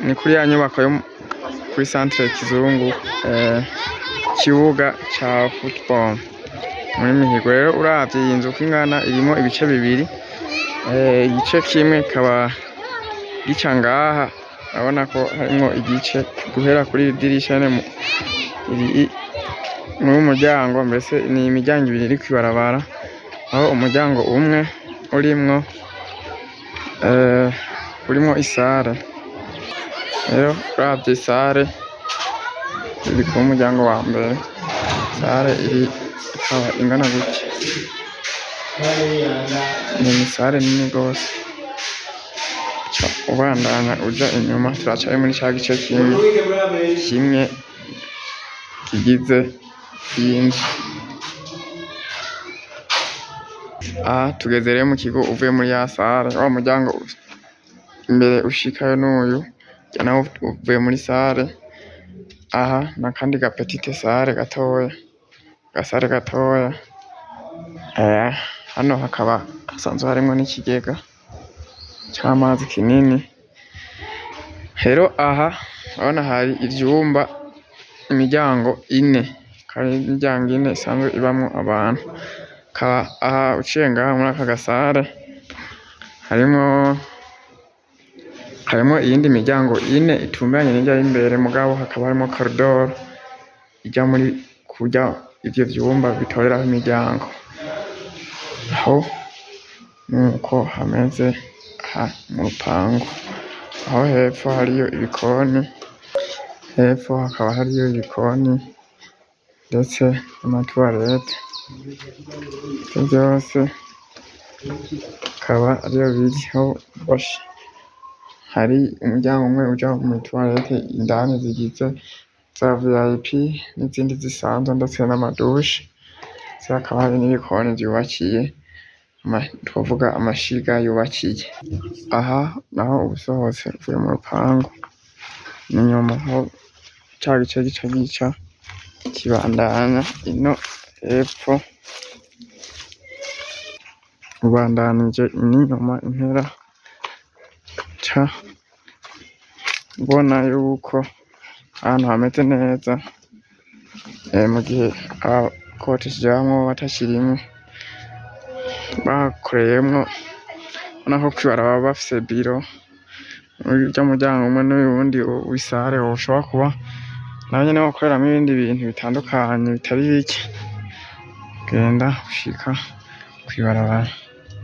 ni kuri ya nyubako yo kuri centre Kizungu, kibuga ca football muri Mihigo. Rero uravye iyi nzu uko ingana irimo ibice bibiri, igice kimwe kaba gica ngaha, urabona ko harimwo igice guhera kuri idirisha n'umuryango, mbese ni imiryango ibiri iri kwibarabara, aho umuryango umwe urimwo isare. Rero uravye isare iri ku muryango wa mbere, sare ikaba ingana gutya, ni isare nini gose. Ubandanya uja inyuma turacari muri ca gice kimwe kigize iyi nzu. Aha tugeze rero mu kigo uvuye muri ya sare, wa muryango imbere ushikayo n'uyu nawo uvuye muri sare. Aha nakandi ga petite sare gatoya, gasare gatoya. Hano hakaba hasanzwe harimwo n'ikigega c'amazi kinini. Rero aha urabona hari ivyumba, imiryango ine, kandi imiryango ine isanzwe ibamwo abantu. Kaba aha uciye ngaha muri aka gasare harimwo iyindi miryango ine itunganye n'irya y'imbere, mugabo hakaba harimwo koridoro ija muri kurya ivyo vyumba bitoreraho imiryango. Aho nuko hameze aha mu rupangu. Aho hepfo hariyo ibikoni, hepfo hakaba hariyo ibikoni ndetse n'amatuwarete. Ivyo vyose akaba ariyo biriho boshe. Hari umuryango umwe uja mu tuwarete indani zigize za VIP n'izindi zisanzwe, ndetse n'amadushe. Hakaba hari n'ibikoni vyubakiye, twovuga amashiga yubakiye. Aha naho ubusohotse uvuye mu rupangu, n'inyuma aho ca gice gica kibandanya ino hepfo, ubandanije n'inyuma impera ca ubona yuko ahantu hameze neza, mu gihe abakoteshamwo batakirimwo bakoreyemwo, ubona ko kwibarabara bafise biro. Urya muryango umwe n'uyundi w'isare woshobora kuba naho nyene bakoreramwo ibindi bintu bitandukanye bitari bike, genda ushika kwibarabara.